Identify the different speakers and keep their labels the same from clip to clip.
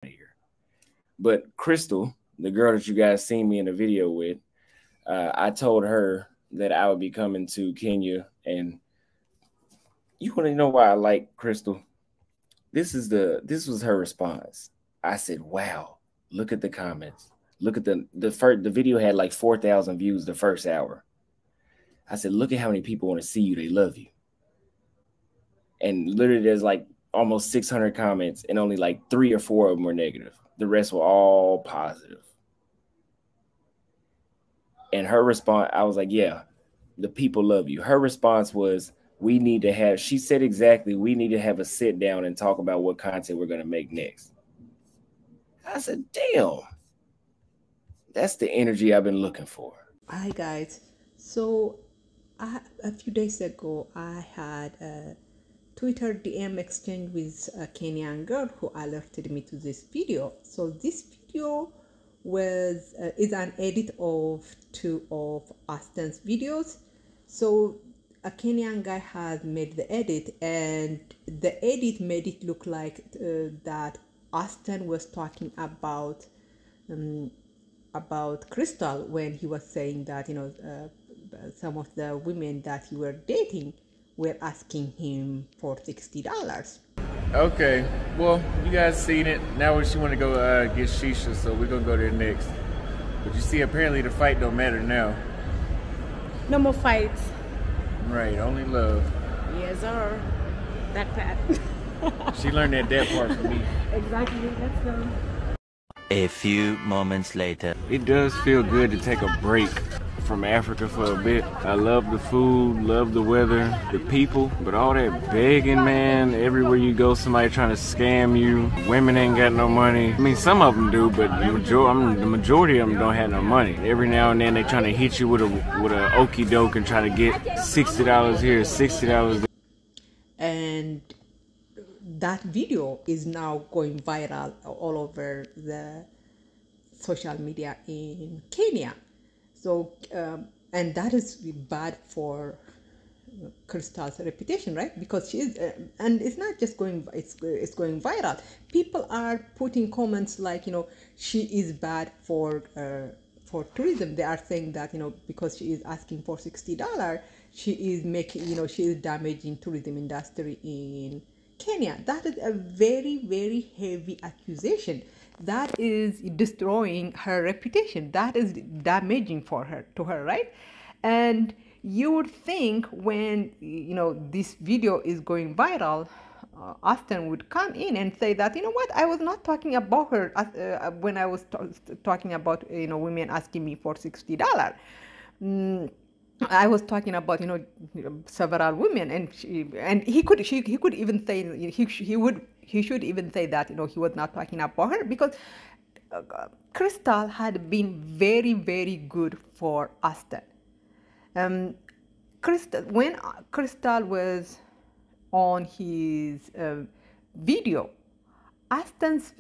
Speaker 1: here. But Crystal, the girl that you guys seen me in the video with, I told her that I would be coming to Kenya, and you want to know why I like Crystal? This was her response. I said, "Wow, look at the comments. Look at the video had like 4,000 views the first hour." I said, "Look at how many people want to see you. They love you." And literally, there's like almost 600 comments, and only like 3 or 4 of them were negative. The rest were all positive. And her response, I was like, "Yeah, the people love you." Her response was, "We need to have," she said exactly, "We need to have a sit down and talk about what content we're going to make next." I said, "Damn, that's the energy I've been looking for."
Speaker 2: Hi guys, so a few days ago I had a Twitter DM exchange with a Kenyan girl who alerted me to this video. So this video is an edit of 2 of Auston's videos. So a Kenyan guy has made the edit, and the edit made it look like that Auston was talking about Crystal when he was saying that some of the women that he were dating were asking him for $60.
Speaker 3: Okay, well, you guys seen it. Now she want to go get shisha, so we're gonna go there next. But you see, apparently the fight don't matter now.
Speaker 4: No more fights.
Speaker 3: Right, only love.
Speaker 4: Yes, sir. That part.
Speaker 3: She learned that part from me.
Speaker 4: Exactly. Let's go.
Speaker 5: A few moments later.
Speaker 1: It does feel good to take a break from Africa for a bit. I love the food, love the weather, the people, but all that begging, man, everywhere you go, somebody trying to scam you. Women ain't got no money. I mean, some of them do, but the majority of them don't have no money. Every now and then they trying to hit you with a okie doke and try to get $60 here, $60 there.
Speaker 2: And that video is now going viral all over the social media in Kenya. So, and that is bad for Crystal's reputation, right? Because she is, and it's not just going, it's going viral. People are putting comments like, she is bad for tourism. They are saying that, because she is asking for $60, she is making, she is damaging tourism industry in Kenya. That is a very, very heavy accusation. That is destroying her reputation. That is damaging to her, right? And you would think when, this video is going viral, Auston would come in and say that, what, I was not talking about her when I was talking about, women asking me for $60. I was talking about several women, and he could even say he should even say that he was not talking about her, because Crystal had been very, very good for Auston. When Crystal was on his video, Auston's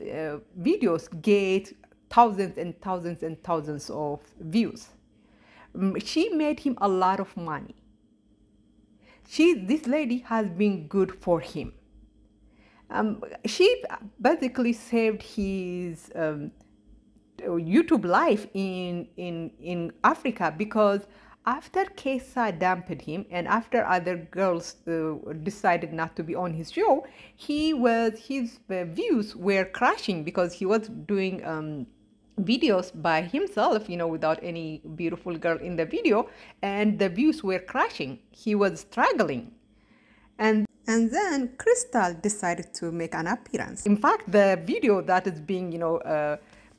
Speaker 2: videos get thousands and thousands and thousands of views. She made him a lot of money. This lady has been good for him. She basically saved his YouTube life in Africa, because after Kesa dumped him and after other girls decided not to be on his show, his views were crashing, because he was doing videos by himself, without any beautiful girl in the video, and the views were crashing. He was struggling. And then Crystal decided to make an appearance. In fact, the video that is being,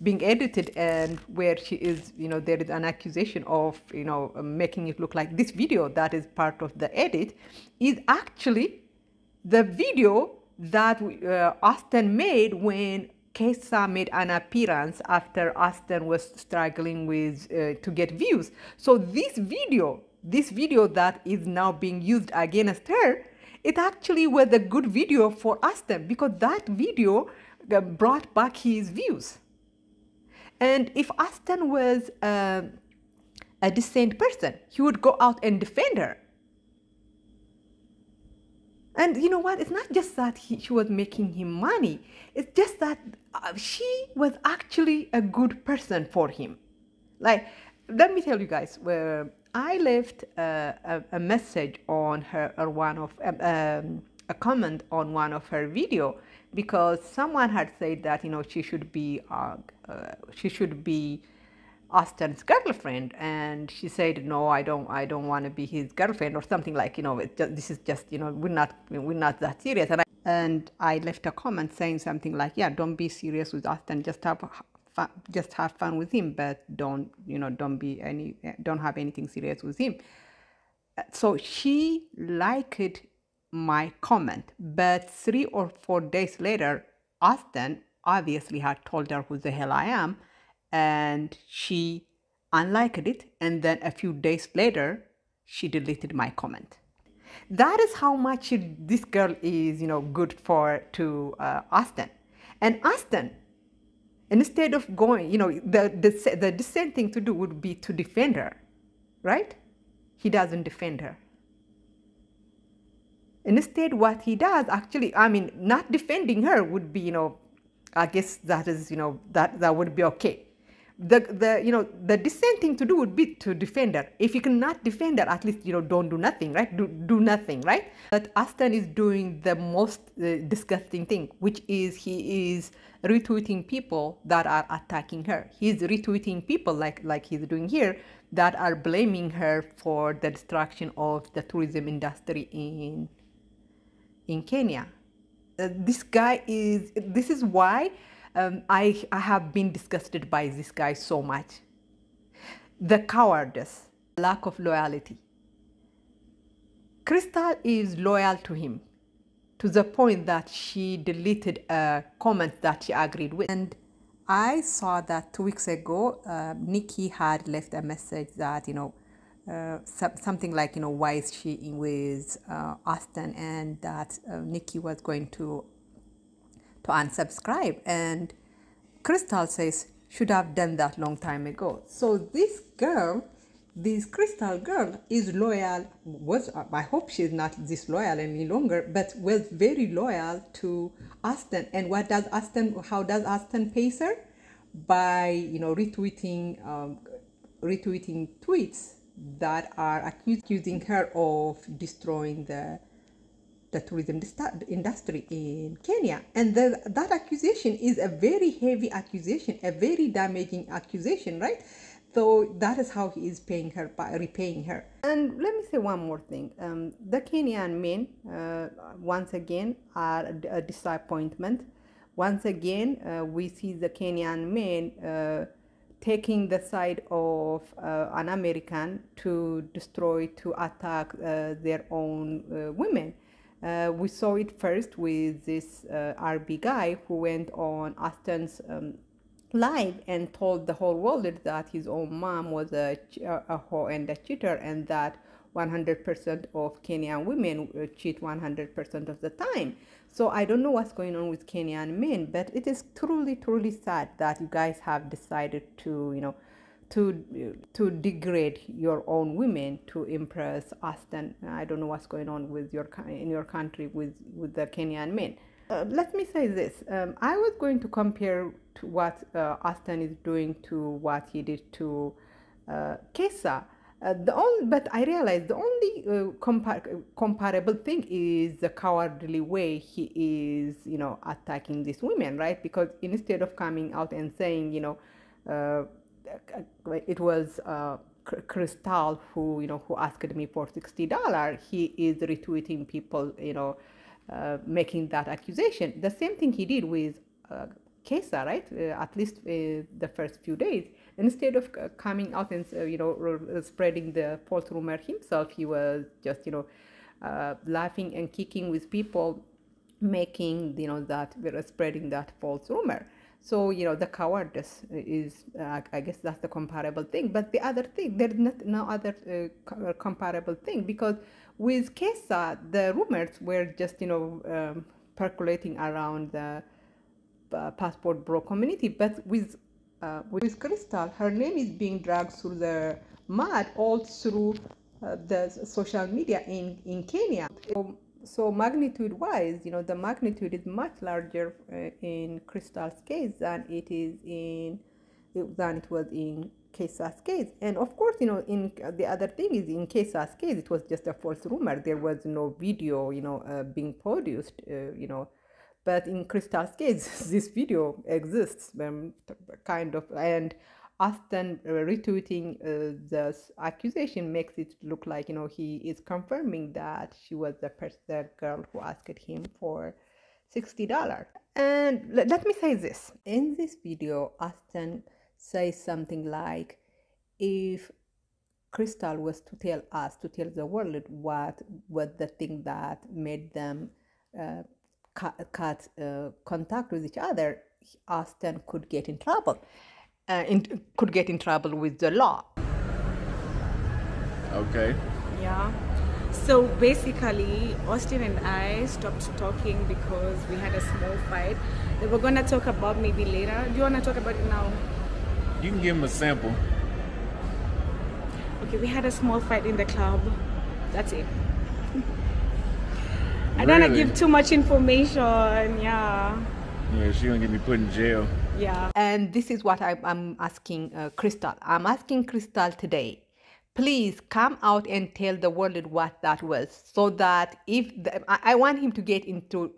Speaker 2: being edited, and where she is, there is an accusation of, making it look like this video that is part of the edit, is actually the video that Auston made when Kesa made an appearance after Auston was struggling with to get views. So this video that is now being used against her, it actually was a good video for Auston, because that video brought back his views. And if Auston was a decent person, he would go out and defend her. And you know what? It's not just that she was making him money. It's just that she was actually a good person for him. Like, let me tell you guys, where I left a message on her, or a comment on one of her video, because someone had said that, you know, she should be Auston's girlfriend, and she said, no, I don't want to be his girlfriend, or something like, you know, this is just, you know, we're not that serious. And I left a comment saying something like, yeah, don't be serious with Auston, just have fun with him, but don't have anything serious with him. So she liked my comment, but 3 or 4 days later, Auston obviously had told her who the hell I am, and she unliked it, and then a few days later she deleted my comment. That is how much this girl is, you know, good to Auston. And Auston, instead of going, you know, the decent thing to do would be to defend her, right? He doesn't defend her. Instead, what he does, actually, I mean, not defending her would be, you know, I guess that is, you know, that would be okay. The decent thing to do would be to defend her. If you cannot defend her, at least, you know, don't do nothing, right? Do nothing, right? But Auston is doing the most disgusting thing, which is he is retweeting people that are attacking her. He's retweeting people like he's doing here, that are blaming her for the destruction of the tourism industry in Kenya. This is why I have been disgusted by this guy so much. The cowardice, lack of loyalty. Crystal is loyal to him, to the point that she deleted a comment that she agreed with. And I saw that 2 weeks ago, Nikki had left a message that, you know, something like, you know, why is she in with Auston, and that Nikki was going to unsubscribe. And Crystal says, should have done that long time ago. So this Crystal girl is loyal, I hope she's not this loyal any longer, but was very loyal to Auston. And how does Auston pays her? By, you know, retweeting tweets that are accusing her of destroying the tourism industry in Kenya. And that accusation is a very heavy accusation, a very damaging accusation, right? So that is how he is paying her, by repaying her. And let me say one more thing. The Kenyan men, once again, are a disappointment. Once again, we see the Kenyan men taking the side of an American to destroy, to attack their own women. We saw it first with this RB guy who went on Auston's live and told the whole world that his own mom was a whore and a cheater, and that 100% of Kenyan women cheat 100% of the time. So I don't know what's going on with Kenyan men, but it is truly, truly sad that you guys have decided to, you know, to degrade your own women to impress Auston. I don't know what's going on with in your country with the Kenyan men. Let me say this. I was going to compare to what Auston is doing to what he did to Kesa. But I realized the only comparable thing is the cowardly way he is, you know, attacking these women, right? Because instead of coming out and saying, you know, it was Crystal who asked me for $60, he is retweeting people, you know, making that accusation. The same thing he did with Kesa, right? At least the first few days. Instead of coming out and spreading the false rumor himself, he was just laughing and kicking with people, making that spreading that false rumor. So the cowardice is, I guess that's the comparable thing. But the other thing, there's no other comparable thing, because with Kesa, the rumors were just percolating around the passport bro community. But with Crystal, her name is being dragged through the mud all through the social media in Kenya. So So magnitude wise, the magnitude is much larger in Crystal's case than it was in Kesa's case. And of course, in the other thing is in Kesa's case, it was just a false rumor. There was no video, being produced, But in Crystal's case, this video exists, kind of, and Auston retweeting this accusation makes it look like he is confirming that she was the girl who asked him for $60. And let me say this: in this video, Auston says something like, if Crystal was to tell the world what was the thing that made them cut contact with each other, Auston could get in trouble. Could get in trouble with the law.
Speaker 3: Okay.
Speaker 4: Yeah. So basically, Austin and I stopped talking because we had a small fight. They were gonna talk about maybe later. Do you wanna talk about it now?
Speaker 3: You can give him a sample.
Speaker 4: Okay, we had a small fight in the club. That's it. I don't wanna give too much information. Yeah.
Speaker 3: Yeah, she gonna get me put in jail.
Speaker 4: Yeah.
Speaker 2: And this is what I'm asking Crystal. I'm asking Crystal today. Please come out and tell the world what that was, so that I want him to get into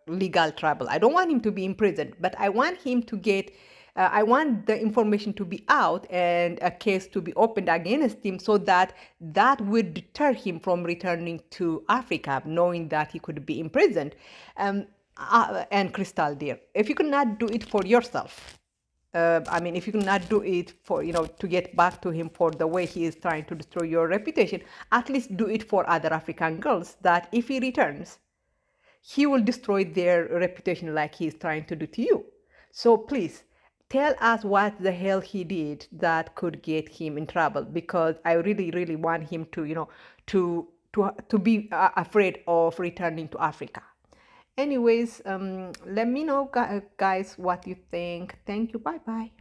Speaker 2: legal trouble. I don't want him to be imprisoned, but I want him to get. I want the information to be out and a case to be opened against him, so that would deter him from returning to Africa, knowing that he could be imprisoned. And Crystal, dear, if you cannot do it for yourself, if you cannot do it for, to get back to him for the way he is trying to destroy your reputation, at least do it for other African girls, that if he returns, he will destroy their reputation like he is trying to do to you. So please, tell us what the hell he did that could get him in trouble, because I really, really want him to, to be afraid of returning to Africa. Anyways, let me know, guys, what you think. Thank you. Bye bye.